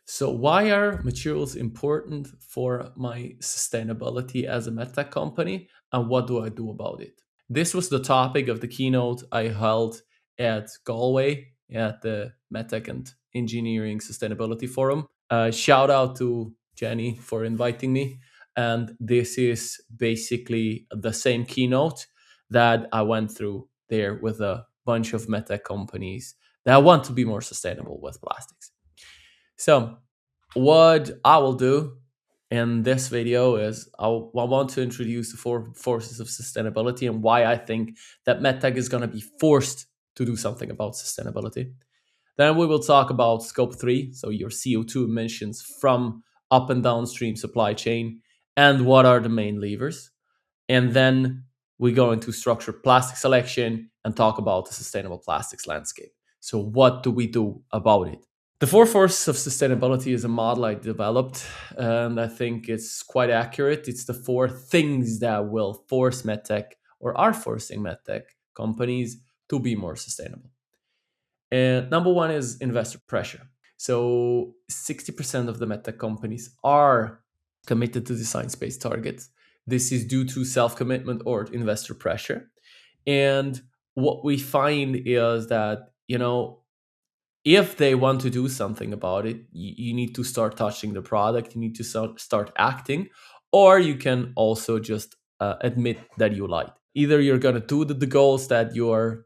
So, why are materials important for my sustainability as a medtech company, and what do I do about it? This was the topic of the keynote I held at Galway at the Medtech and Engineering Sustainability Forum. Shout out to Jenny for inviting me. And this is basically the same keynote that I went through there with a bunch of medtech companies that want to be more sustainable with plastics. So, what I will do in this video is I want to introduce the four forces of sustainability and why I think that medtech is going to be forced to do something about sustainability. Then we will talk about scope 3, so your CO2 emissions from up and downstream supply chain, and what are the main levers. And then we go into structured plastic selection and talk about the sustainable plastics landscape. So, what do we do about it? The four forces of sustainability is a model I developed, and I think it's quite accurate. It's the four things that will force medtech or are forcing medtech companies to be more sustainable. And number one is investor pressure. So 60% of the medtech companies are committed to the science-based targets. This is due to self-commitment or investor pressure. And what we find is that, if they want to do something about it, you need to start touching the product, you need to start acting, or you can also just admit that you lied. Either you're going to do the goals that you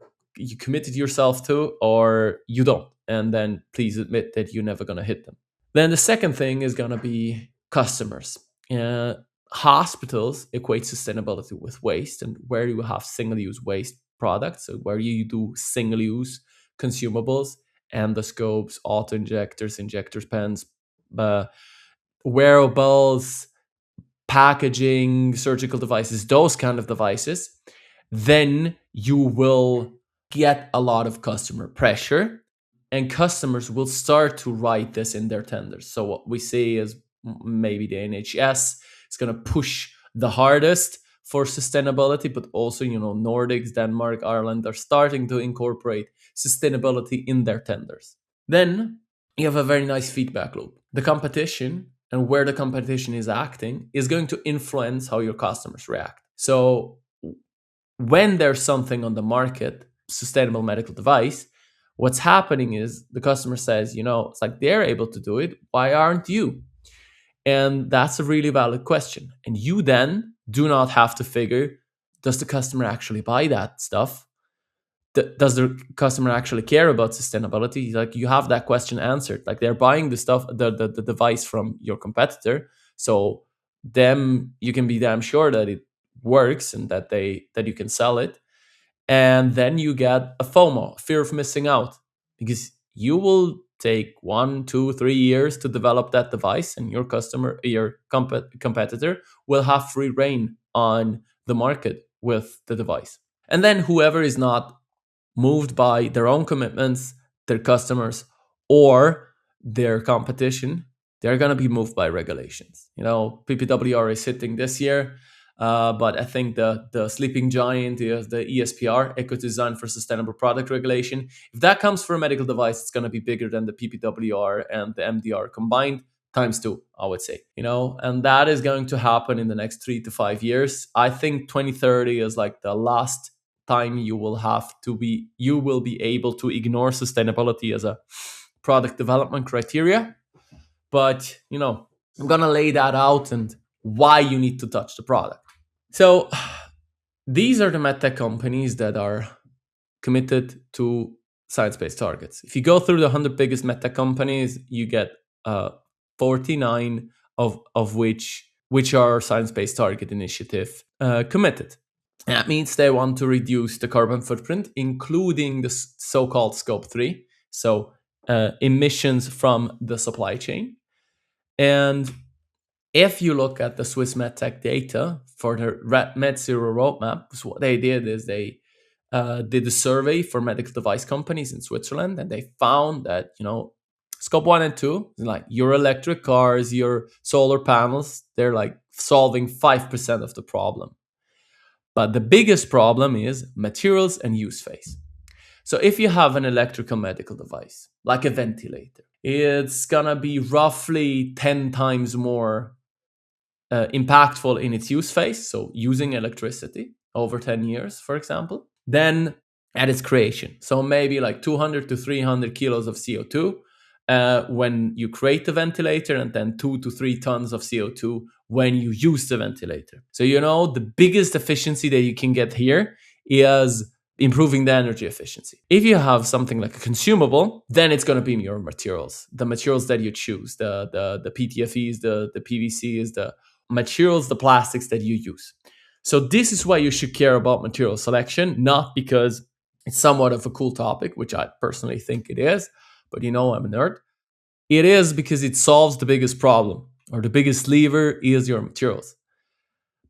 committed yourself to, or you don't. And then please admit that you're never going to hit them. Then the second thing is going to be customers. Hospitals equate sustainability with waste, and where you have single-use waste products, so where you do single-use consumables, endoscopes, auto injectors, injectors, pens, wearables, packaging, surgical devices, those kind of devices, then you will get a lot of customer pressure, and customers will start to write this in their tenders. So what we see is maybe the NHS is going to push the hardest for sustainability, but also, Nordics, Denmark, Ireland are starting to incorporate sustainability in their tenders. Then you have a very nice feedback loop. The competition and where the competition is acting is going to influence how your customers react. So when there's something on the market, sustainable medical device, what's happening is the customer says, it's like they're able to do it. Why aren't you? And that's a really valid question. And you then do not have to figure, does the customer actually buy that stuff? Does the customer actually care about sustainability? Like, you have that question answered. Like, they're buying the stuff, the device from your competitor. So them, you can be damn sure that it works and that you can sell it. And then you get a FOMO, fear of missing out, because you will take 1, 2, 3 years to develop that device, and your competitor will have free reign on the market with the device. And then whoever is not moved by their own commitments, their customers, or their competition, they're going to be moved by regulations. PPWR is hitting this year, but I think the sleeping giant is the ESPR, Eco Design for Sustainable Product Regulation. If that comes for a medical device, it's going to be bigger than the PPWR and the MDR combined, times 2, I would say. And that is going to happen in the next 3 to 5 years. I think 2030 is like the last time you will be able to ignore sustainability as a product development criteria. But I'm gonna lay that out and why you need to touch the product. So these are the medtech companies that are committed to science-based targets. If you go through the 100 biggest medtech companies, you get 49 of which are science-based target initiative committed. That means they want to reduce the carbon footprint, including the so-called scope 3, so emissions from the supply chain. And if you look at the Swiss Medtech data for the Med Zero roadmap, so what they did is they did a survey for medical device companies in Switzerland, and they found that, scope 1 and 2, like your electric cars, your solar panels, they're like solving 5% of the problem. But the biggest problem is materials and use phase. So if you have an electrical medical device, like a ventilator, it's gonna be roughly 10 times more impactful in its use phase, so using electricity over 10 years, for example, than at its creation. So maybe like 200 to 300 kilos of CO2 when you create the ventilator, and then 2 to 3 tons of CO2 when you use the ventilator. So, the biggest efficiency that you can get here is improving the energy efficiency. If you have something like a consumable, then it's going to be your materials, the materials that you choose, the PTFEs, the PVCs, the materials, the plastics that you use. So this is why you should care about material selection, not because it's somewhat of a cool topic, which I personally think it is, but I'm a nerd. It is because it solves the biggest problem, or the biggest lever is your materials.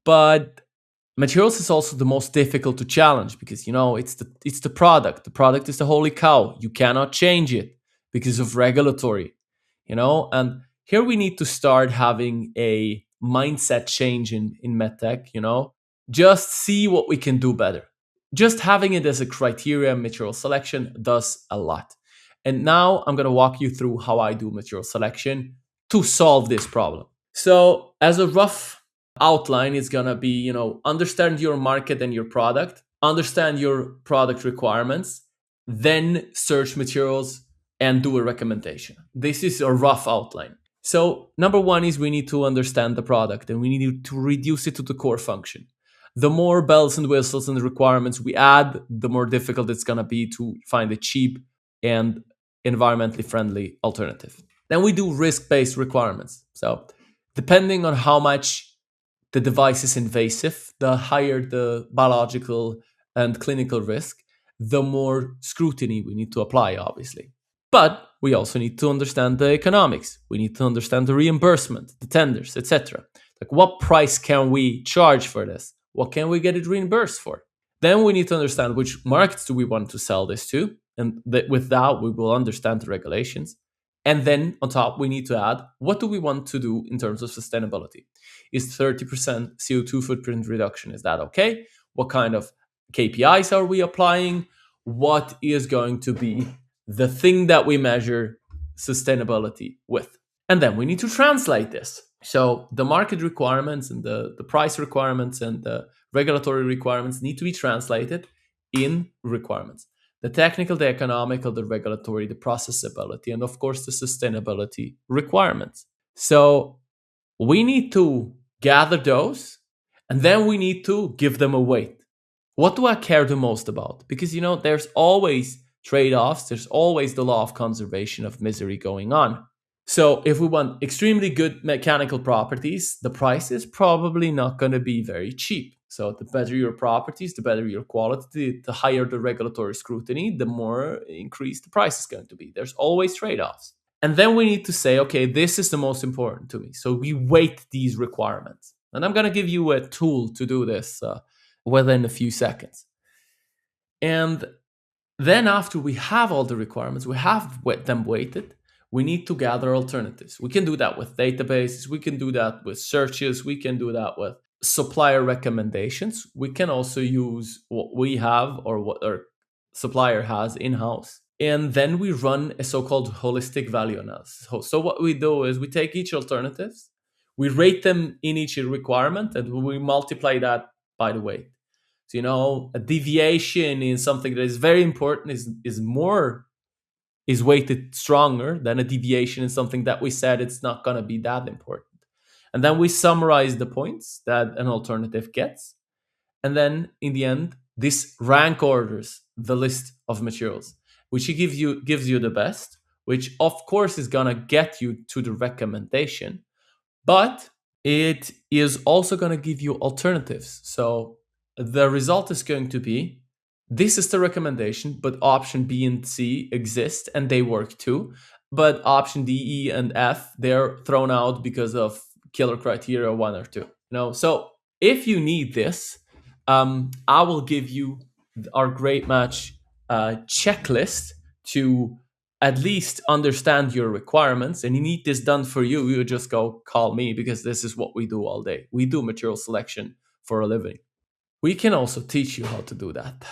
But materials is also the most difficult to challenge because it's the product. The product is the holy cow. You cannot change it because of regulatory, and here we need to start having a mindset change in medtech, just see what we can do better. Just having it as a criteria, material selection does a lot. And now I'm going to walk you through how I do material selection to solve this problem. So as a rough outline, it's going to be, understand your market and your product, understand your product requirements, then search materials and do a recommendation. This is a rough outline. So number one is we need to understand the product, and we need to reduce it to the core function. The more bells and whistles and requirements we add, the more difficult it's going to be to find a cheap and environmentally friendly alternative. Then we do risk-based requirements. So depending on how much the device is invasive, the higher the biological and clinical risk, the more scrutiny we need to apply, obviously. But we also need to understand the economics. We need to understand the reimbursement, the tenders, etc. Like, what price can we charge for this? What can we get it reimbursed for? Then we need to understand which markets do we want to sell this to. And with that, we will understand the regulations. And then on top, we need to add, what do we want to do in terms of sustainability? Is 30% CO2 footprint reduction, is that okay? What kind of KPIs are we applying? What is going to be the thing that we measure sustainability with? And then we need to translate this. So the market requirements and the price requirements and the regulatory requirements need to be translated in requirements. The technical, the economical, the regulatory, the processability, and of course the sustainability requirements. So we need to gather those, and then we need to give them a weight. What do I care the most about? Because, there's always trade-offs. There's always the law of conservation of misery going on. So if we want extremely good mechanical properties, the price is probably not going to be very cheap. So the better your properties, the better your quality, the higher the regulatory scrutiny, the more increased the price is going to be. There's always trade-offs. And then we need to say, okay, this is the most important to me. So we weight these requirements. And I'm going to give you a tool to do this within a few seconds. And then after we have all the requirements, we have them weighted, we need to gather alternatives. We can do that with databases. We can do that with searches. We can do that with supplier recommendations. We can also use what we have or what our supplier has in-house. And then we run a so-called holistic value analysis. So what we do is we take each alternatives, we rate them in each requirement, and we multiply that by the weight. So, a deviation in something that is very important is weighted stronger than a deviation in something that we said it's not going to be that important. And then we summarize the points that an alternative gets. And then in the end, this rank orders the list of materials, which gives you the best, which of course is going to get you to the recommendation, but it is also going to give you alternatives. So the result is going to be, this is the recommendation, but option B and C exist and they work too. But option D, E, and F, they're thrown out because of killer criteria 1 or 2. So if you need this, I will give you our GradeMatch checklist to at least understand your requirements. And you need this done for you, you just go call me, because this is what we do all day. We do material selection for a living. We can also teach you how to do that.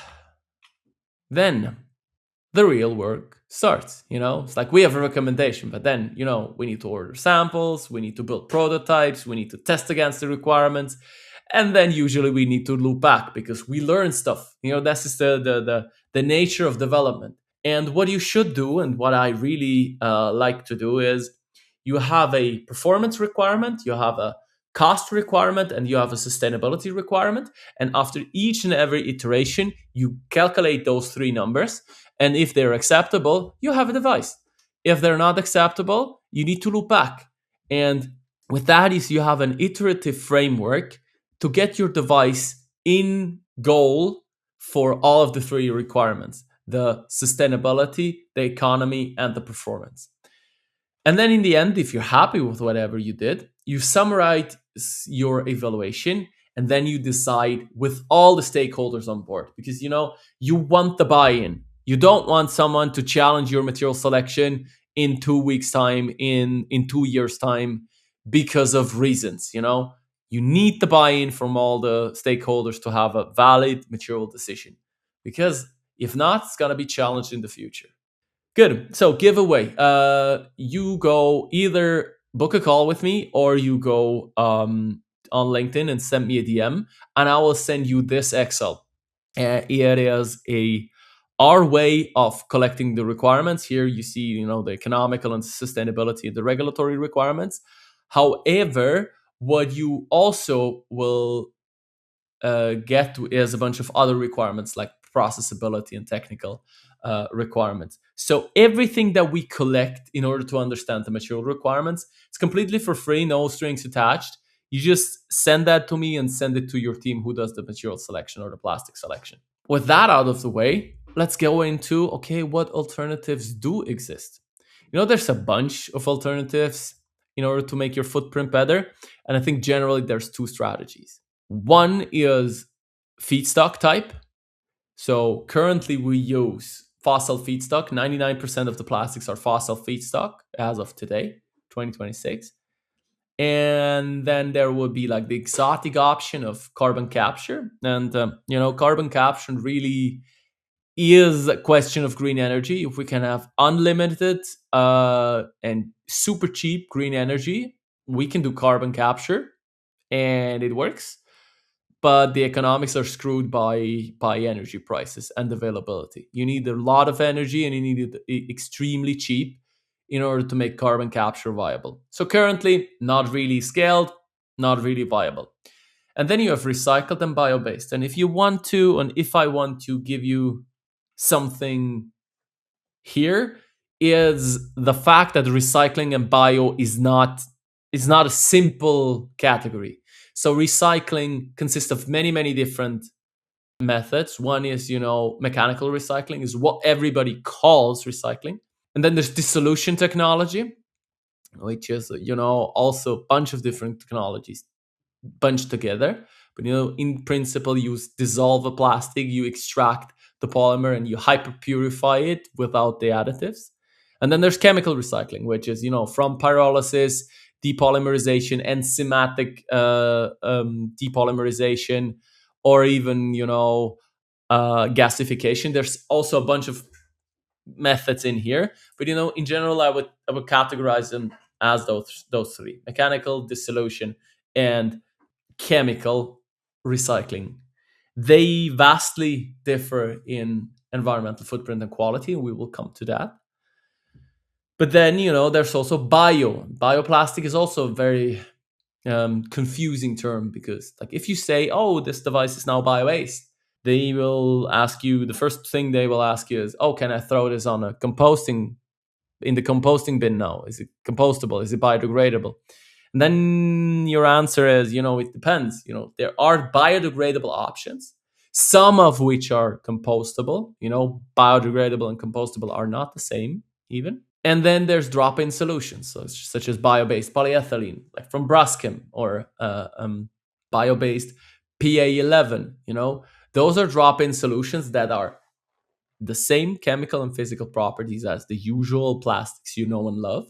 Then the real work starts. It's like we have a recommendation, but then we need to order samples, we need to build prototypes, we need to test against the requirements, and then usually we need to loop back because we learn stuff. That's just the nature of development. And what you should do, and what I really like to do, is you have a performance requirement, you have a cost requirement, and you have a sustainability requirement. And after each and every iteration, you calculate those three numbers. And if they're acceptable, you have a device. If they're not acceptable, you need to loop back. And with that is you have an iterative framework to get your device in goal for all of the three requirements: the sustainability, the economy, and the performance. And then in the end, if you're happy with whatever you did, you summarize your evaluation, and then you decide with all the stakeholders on board, because you want the buy-in. You don't want someone to challenge your material selection in 2 weeks time, in 2 years time, because of reasons. You need the buy-in from all the stakeholders to have a valid material decision, because if not, it's going to be challenged in the future. Good. So giveaway. You go either book a call with me, or you go on LinkedIn and send me a DM, and I will send you this Excel. It is our way of collecting the requirements. Here you see, the economical and sustainability, the regulatory requirements. However, what you also will get to is a bunch of other requirements like processability and technical requirements. So everything that we collect in order to understand the material requirements, it's completely for free, no strings attached. You just send that to me and send it to your team who does the material selection or the plastic selection. With that out of the way, let's go into, okay, what alternatives do exist? There's a bunch of alternatives in order to make your footprint better. And I think generally there's two strategies. One is feedstock type. So currently we use fossil feedstock. 99% of the plastics are fossil feedstock as of today, 2026. And then there would be like the exotic option of carbon capture. And, carbon capture really is a question of green energy. If we can have unlimited and super cheap green energy, we can do carbon capture and it works. But the economics are screwed by energy prices and availability. You need a lot of energy and you need it extremely cheap in order to make carbon capture viable. So currently, not really scaled, not really viable. And then you have recycled and bio-based. And if you want to, and if I want to give you something here, is the fact that recycling and bio is not a simple category. So recycling consists of many, many different methods. One is, mechanical recycling is what everybody calls recycling. And then there's dissolution technology, which is, also a bunch of different technologies bunched together. But, in principle, you dissolve a plastic, you extract the polymer and you hyper purify it without the additives. And then there's chemical recycling, which is, from pyrolysis, depolymerization, enzymatic depolymerization, or even, gasification. There's also a bunch of methods in here, but in general, I would categorize them as those three: mechanical, dissolution, and chemical recycling. They vastly differ in environmental footprint and quality, and we will come to that. But then, there's also bio. Bioplastic is also a very confusing term, because like if you say, oh, this device is now bio-based, they will ask you, the first thing they will ask you is, oh, can I throw this on in the composting bin now? Is it compostable? Is it biodegradable? And then your answer is, it depends. There are biodegradable options, some of which are compostable. Biodegradable and compostable are not the same even. And then there's drop-in solutions, such as bio-based polyethylene, like from Braskem, or bio-based PA11. Those are drop-in solutions that are the same chemical and physical properties as the usual plastics you know and love.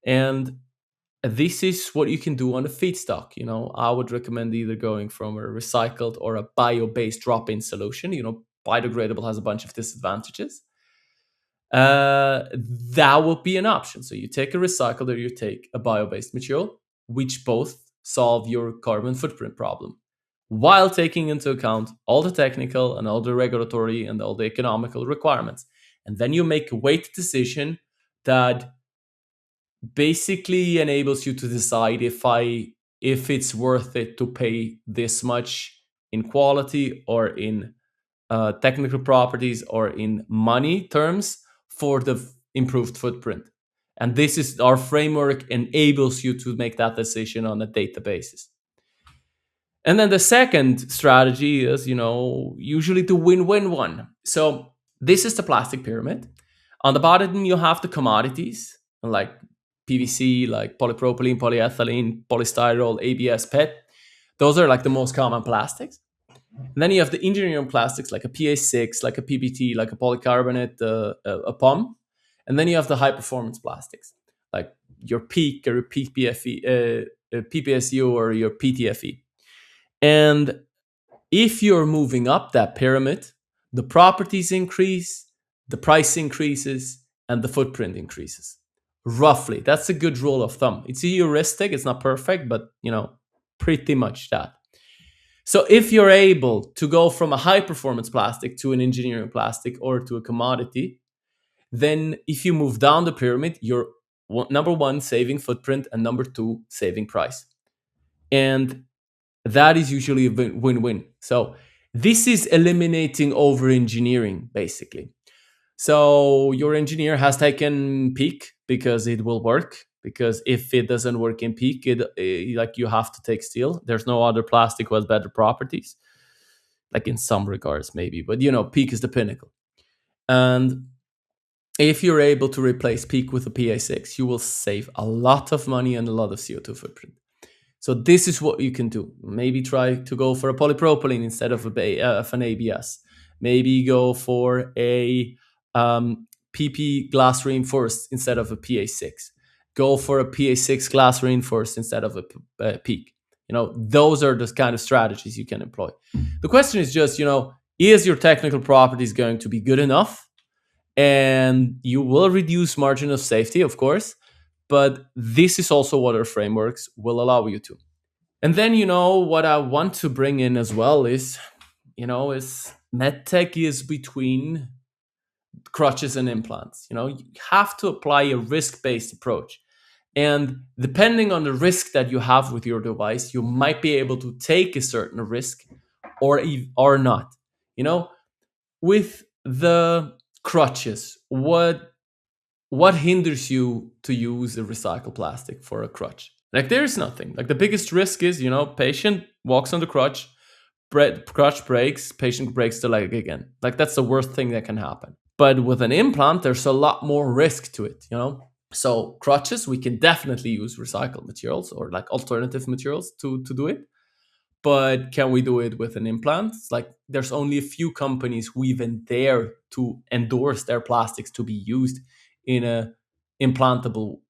And this is what you can do on a feedstock. I would recommend either going from a recycled or a bio-based drop-in solution. Biodegradable has a bunch of disadvantages. that would be an option. So you take a recycled or you take a bio-based material, which both solve your carbon footprint problem, while taking into account all the technical and all the regulatory and all the economical requirements. And then you make a weight decision that basically enables you to decide if it's worth it to pay this much in quality or in technical properties or in money terms for the improved footprint. And this is our framework enables you to make that decision on a data basis. And then the second strategy is, usually the win-win one. So this is the plastic pyramid. On the bottom, you have the commodities like PVC, like polypropylene, polyethylene, polystyrol, ABS, PET. Those are like the most common plastics. And then you have the engineering plastics like a PA6, like a PBT, like a polycarbonate, a POM. And then you have the high performance plastics like your PEEK or your PPSU or your PTFE. And if you're moving up that pyramid, the properties increase, the price increases, and the footprint increases. Roughly, that's a good rule of thumb. It's a heuristic, it's not perfect, but pretty much that. So if you're able to go from a high performance plastic to an engineering plastic or to a commodity, then if you move down the pyramid, you're number one, saving footprint, and number two, saving price. And that is usually a win-win. So this is eliminating over-engineering, basically. So your engineer has taken PEEK because it will work. Because if it doesn't work in PEEK, like you have to take steel. There's no other plastic who has better properties, like in some regards maybe. But PEEK is the pinnacle. And if you're able to replace PEEK with a PA6, you will save a lot of money and a lot of CO2 footprint. So this is what you can do. Maybe try to go for a polypropylene instead of an ABS. Maybe go for a PP glass reinforced instead of a PA6. Go for a PA6 glass reinforced instead of a PEEK. Those are the kind of strategies you can employ. The question is just, is your technical properties going to be good enough? And you will reduce margin of safety, of course, but this is also what our frameworks will allow you to. And then, what I want to bring in as well is medtech is between crutches and implants. You have to apply a risk-based approach. And depending on the risk that you have with your device, you might be able to take a certain risk or not. With the crutches, what hinders you to use a recycled plastic for a crutch? Like there's nothing. Like the biggest risk is, patient walks on the crutch breaks, patient breaks the leg again. Like that's the worst thing that can happen. But with an implant, there's a lot more risk to it, So crutches, we can definitely use recycled materials or like alternative materials to do it. But can we do it with an implant? It's like there's only a few companies who even dare to endorse their plastics to be used in a implantable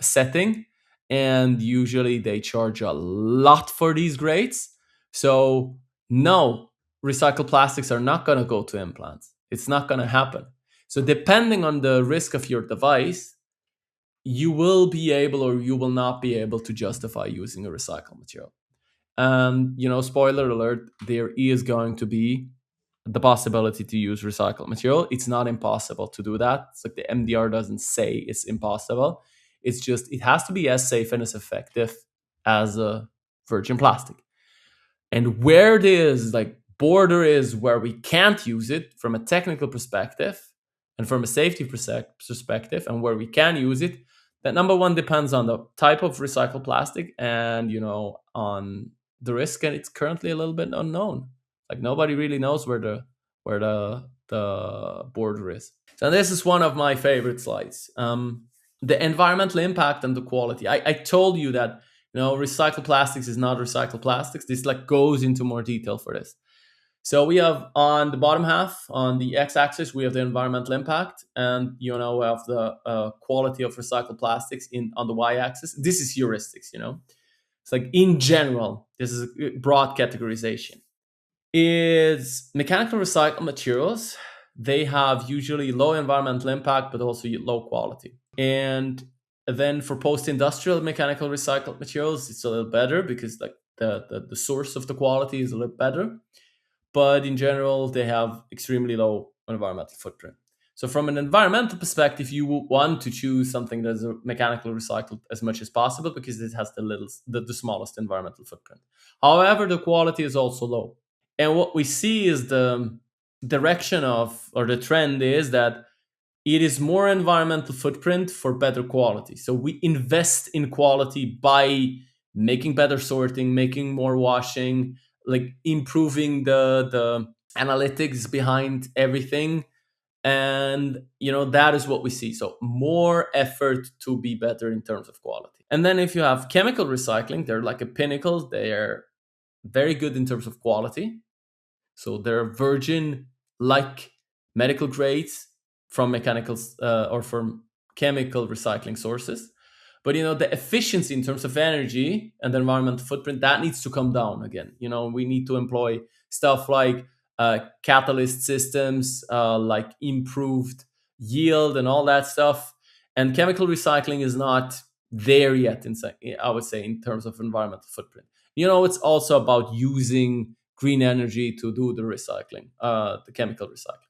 setting. And usually they charge a lot for these grades. So no, recycled plastics are not going to go to implants. It's not going to happen. So depending on the risk of your device, you will be able or you will not be able to justify using a recycled material. And, spoiler alert, there is going to be the possibility to use recycled material. It's not impossible to do that. It's like the MDR doesn't say it's impossible. It's just, it has to be as safe and as effective as a virgin plastic. And where this border is where we can't use it from a technical perspective and from a safety perspective, and where we can use it, that number one depends on the type of recycled plastic and, on the risk. And it's currently a little bit unknown. Like nobody really knows where the border is. So this is one of my favorite slides. The environmental impact and the quality. I told you that recycled plastics is not recycled plastics. This goes into more detail for this. So we have on the bottom half, on the x-axis, we have the environmental impact, and we have the quality of recycled plastics on the y-axis. This is heuristics. It's like in general, this is a broad categorization. Is mechanical recycled materials they have usually low environmental impact, but also low quality. And then for post-industrial mechanical recycled materials, it's a little better because like the source of the quality is a little better. But in general, they have extremely low environmental footprint. So from an environmental perspective, you want to choose something that's mechanical recycled as much as possible because it has the smallest environmental footprint. However, the quality is also low. And what we see is the direction of, or the trend is that it is more environmental footprint for better quality. So we invest in quality by making better sorting, making more washing, like improving the analytics behind everything. And that is what we see. So more effort to be better in terms of quality. And then if you have chemical recycling, they're like a pinnacle. They're very good in terms of quality. So they're virgin like medical grades from mechanical or from chemical recycling sources. But the efficiency in terms of energy and the environmental footprint, that needs to come down again. We need to employ stuff like catalyst systems, like improved yield and all that stuff. And chemical recycling is not there yet, I would say, in terms of environmental footprint. It's also about using green energy to do the recycling, the chemical recycling.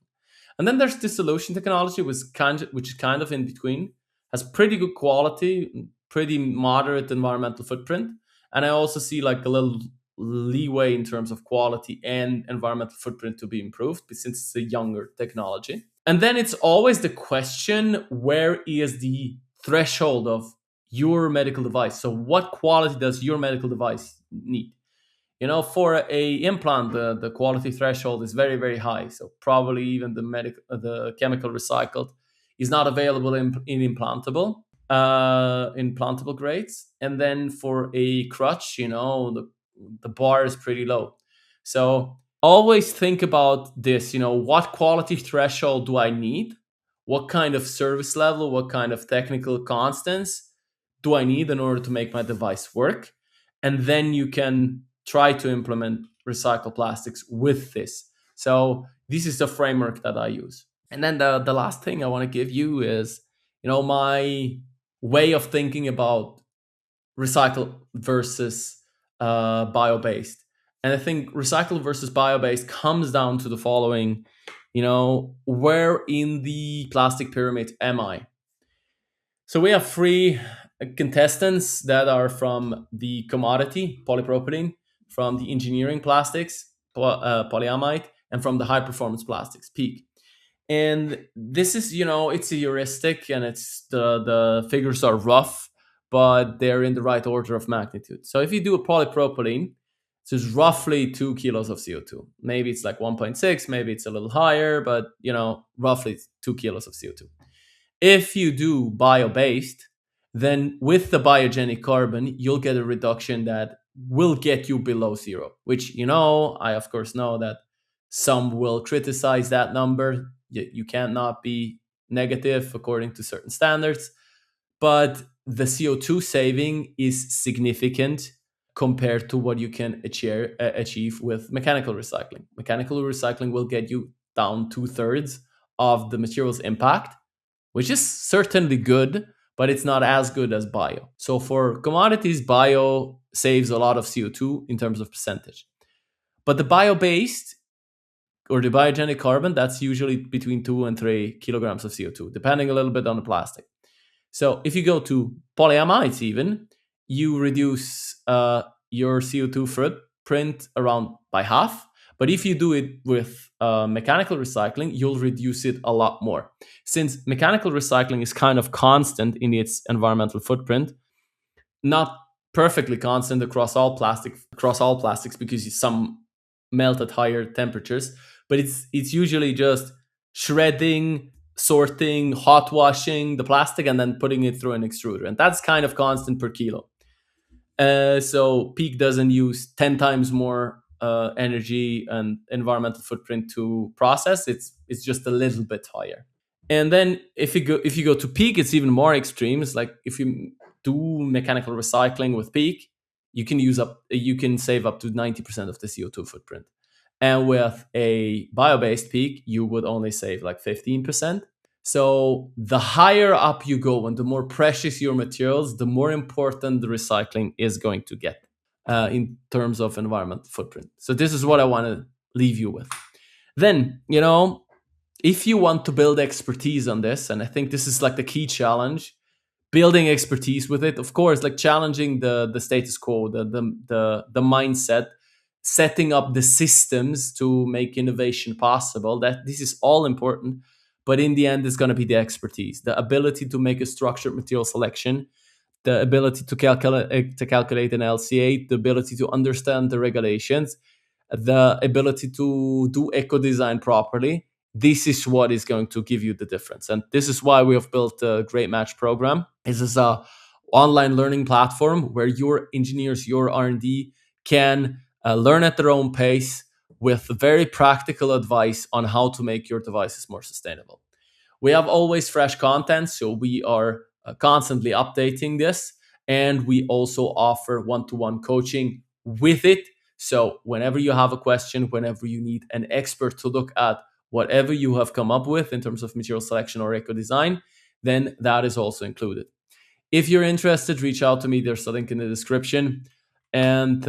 And then there's dissolution technology, which is kind of in between, has pretty good quality, pretty moderate environmental footprint. And I also see like a little leeway in terms of quality and environmental footprint to be improved, but since it's a younger technology. And then it's always the question, where is the threshold of your medical device? So what quality does your medical device need? For a implant, the quality threshold is very, very high. So probably even the chemical recycled is not available in implantable grades. And then for a crutch, the bar is pretty low. So always think about this. What quality threshold do I need? What kind of service level? What kind of technical constants do I need in order to make my device work? And then you can try to implement recycled plastics with this. So this is the framework that I use. And then the last thing I want to give you is, my way of thinking about recycled versus bio-based. And I think recycled versus bio-based comes down to the following, where in the plastic pyramid am I? So we have three contestants that are from the commodity, polypropylene, from the engineering plastics, polyamide, and from the high performance plastics, PEEK. And this is, it's a heuristic, and it's the figures are rough, but they're in the right order of magnitude. So if you do a polypropylene, it's roughly 2 kilos of CO2. Maybe it's like 1.6, maybe it's a little higher, but roughly 2 kilos of CO2. If you do bio-based, then with the biogenic carbon, you'll get a reduction that will get you below zero, which, I of course know that some will criticize that number. You cannot be negative according to certain standards, but the CO2 saving is significant compared to what you can achieve with mechanical recycling. Mechanical recycling will get you down 2/3 of the material's impact, which is certainly good, but it's not as good as bio. So for commodities, bio saves a lot of CO2 in terms of percentage. But the bio-based or the biogenic carbon, that's usually between 2 and 3 kilograms of CO2, depending a little bit on the plastic. So if you go to polyamides even, you reduce your CO2 footprint around by half. But if you do it with mechanical recycling, you'll reduce it a lot more. Since mechanical recycling is kind of constant in its environmental footprint, not perfectly constant across all plastics because some melt at higher temperatures, but it's usually just shredding, sorting, hot washing the plastic, and then putting it through an extruder. And that's kind of constant per kilo. So PEEK doesn't use 10 times more energy and environmental footprint to process. It's just a little bit higher. And then if you go to PEEK, it's even more extreme. It's like if you do mechanical recycling with PEEK, you can save up to 90% of the CO2 footprint. And with a bio-based peak, you would only save like 15%. So the higher up you go and the more precious your materials, the more important the recycling is going to get in terms of environmental footprint. So this is what I want to leave you with. Then, if you want to build expertise on this, and I think this is like the key challenge, building expertise with it, of course, like challenging the status quo, the mindset, setting up the systems to make innovation possible. That this is all important, but in the end, it's going to be the expertise, the ability to make a structured material selection, the ability to calculate an LCA, the ability to understand the regulations, the ability to do eco design properly. This is what is going to give you the difference. And this is why we have built a GradeMatch program. This is a online learning platform where your engineers, your R&D can learn at their own pace with very practical advice on how to make your devices more sustainable. We have always fresh content, so we are constantly updating this. And we also offer one-to-one coaching with it. So whenever you have a question, whenever you need an expert to look at whatever you have come up with in terms of material selection or eco design, then that is also included. If you're interested, reach out to me. There's a link in the description. And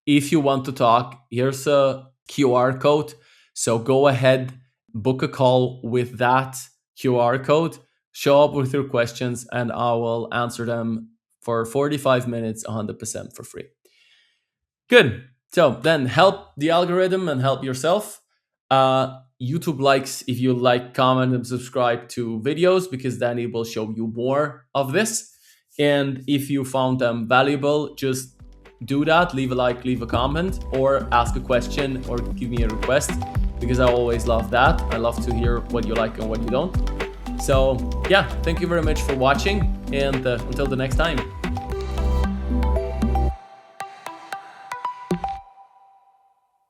if you want to talk, here's a QR code. So go ahead, book a call with that QR code, show up with your questions, and I will answer them for 45 minutes, 100% for free. Good. So then help the algorithm and help yourself. YouTube likes if you like, comment, and subscribe to videos, because then it will show you more of this. And if you found them valuable, just do that. Leave a like, leave a comment, or ask a question, or give me a request, because I always love that. I love to hear what you like and what you don't. So yeah, thank you very much for watching, and until the next time.